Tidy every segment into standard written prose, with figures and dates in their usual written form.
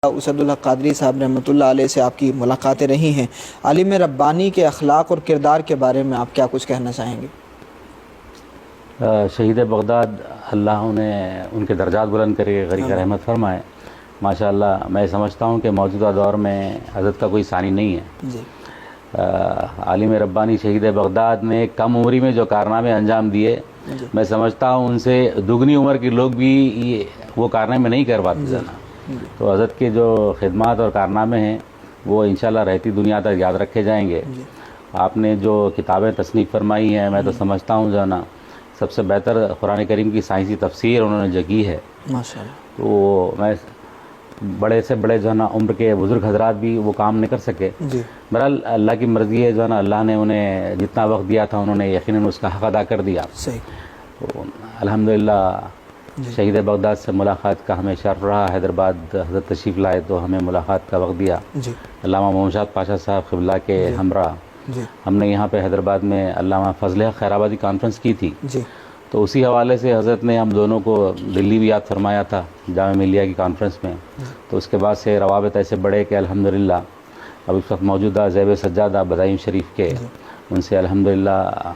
اسد الحق قادری صاحب رحمۃ اللہ علیہ سے آپ کی ملاقاتیں رہی ہیں، عالم ربانی کے اخلاق اور کردار کے بارے میں آپ کیا کچھ کہنا چاہیں گے؟ شہید بغداد اللہ انہیں ان کے درجات بلند کرے، غریق رحمت فرمائے۔ ماشاءاللہ میں سمجھتا ہوں کہ موجودہ دور میں حضرت کا کوئی ثانی نہیں ہے۔ جی عالم ربانی شہید بغداد نے کم عمری میں جو کارنامے انجام دیے، میں سمجھتا ہوں ان سے دگنی عمر کے لوگ بھی وہ کارنامے نہیں کر پاتے جانا۔ تو حضرت کے جو خدمات اور کارنامے ہیں وہ انشاءاللہ رہتی دنیا تک یاد رکھے جائیں گے۔ آپ نے جو کتابیں تصنیف فرمائی ہیں، میں تو سمجھتا ہوں جو ہے نا سب سے بہتر قرآن کریم کی سائنسی تفسیر انہوں نے جو کی ہے۔ ماشاءاللہ۔ تو میں بڑے سے بڑے جو ہے نا عمر کے بزرگ حضرات بھی وہ کام نہیں کر سکے۔ بہرحال اللہ کی مرضی ہے جو ہے نا، اللہ نے انہیں جتنا وقت دیا تھا انہوں نے یقیناً اس کا حق ادا کر دیا۔ صحیح۔ تو الحمدللہ شہید بغداد سے ملاقات کا ہمیں شرف رہا۔ حیدرآباد حضرت تشریف لائے تو ہمیں ملاقات کا وقت دیا۔ علامہ محمد شاد پاشا صاحب قبلہ کے ہمراہ ہم نے یہاں پہ حیدرآباد میں علامہ فضل حق خیرآبادی کانفرنس کی تھی۔ تو اسی حوالے سے حضرت نے ہم دونوں کو دلی بھی یاد فرمایا تھا جامعہ ملیہ کی کانفرنس میں۔ تو اس کے بعد سے روابط ایسے بڑھے کہ الحمدللہ اب اس وقت موجودہ زیب سجادہ بدائم شریف کے ان سے الحمدللہ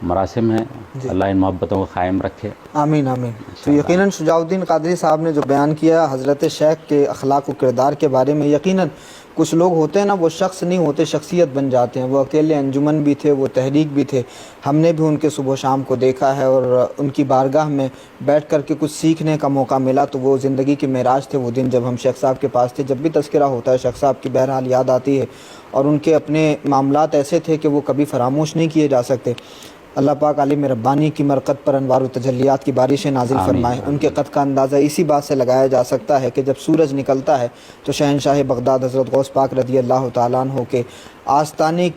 مراسم ہیں۔ اللہ ان محبتوں کو قائم رکھے۔ آمین آمین۔ تو یقیناً شجاع الدین قادری صاحب نے جو بیان کیا حضرت شیخ کے اخلاق و کردار کے بارے میں، یقیناً کچھ لوگ ہوتے ہیں نا، وہ شخص نہیں ہوتے، شخصیت بن جاتے ہیں۔ وہ اکیلے انجمن بھی تھے، وہ تحریک بھی تھے۔ ہم نے بھی ان کے صبح و شام کو دیکھا ہے، اور ان کی بارگاہ میں بیٹھ کر کے کچھ سیکھنے کا موقع ملا تو وہ زندگی کی معراج تھے وہ دن جب ہم شیخ صاحب کے پاس تھے۔ جب بھی تذکرہ ہوتا ہے شیخ صاحب کی بہرحال یاد آتی ہے، اور ان کے اپنے معاملات ایسے تھے کہ وہ کبھی فراموش نہیں کیے جا سکتے۔ اللہ پاک عالم ربانی کی مرقد پر انوار و تجلیات کی بارشیں نازل فرمائے۔ ان کے قد کا اندازہ اسی بات سے لگایا جا سکتا ہے کہ جب سورج نکلتا ہے تو شہنشاہ بغداد حضرت غوث پاک رضی اللہ تعالیٰ عنہ کے آستانے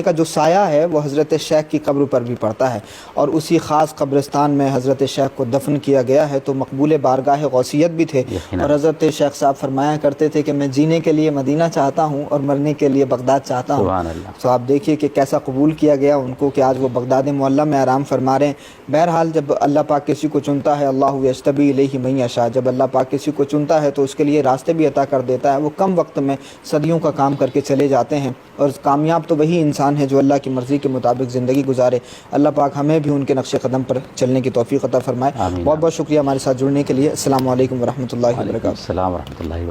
کا جو سایہ ہے وہ حضرت شیخ کی قبر پر بھی پڑتا ہے، اور اسی خاص قبرستان میں حضرت شیخ کو دفن کیا گیا ہے۔ تو مقبول بارگاہ غوثیت بھی تھے، اور حضرت شیخ صاحب فرمایا کرتے تھے کہ میں جینے کے لیے مدینہ چاہتا ہوں اور مرنے کے لیے بغداد چاہتا ہوں۔ تو آپ دیکھیے کہ کیسا قبول کیا گیا ان کو کہ آج وہ بغداد معلیٰ میں آرام فرما رہے ہیں۔ بہرحال جب اللہ پاک کسی کو چنتا ہے، اللہ یجتبی الیہ من یشاء، جب اللہ پاک کسی کو چنتا ہے تو اس کے لیے راستے بھی عطا کر دیتا ہے۔ وہ کم وقت میں صدیوں کا کام کر کے چلے جاتے ہیں، اور کامیاب تو وہی انسان ہے جو اللہ کی مرضی کے مطابق زندگی گزارے۔ اللہ پاک ہمیں بھی ان کے نقش قدم پر چلنے کی توفیق عطا فرمائے۔ بہت بہت شکریہ ہمارے ساتھ جڑنے کے لیے۔ السلام علیکم ورحمۃ اللہ وبرکاتہ۔ السلام ورحمۃ اللہ وبرکاتہ۔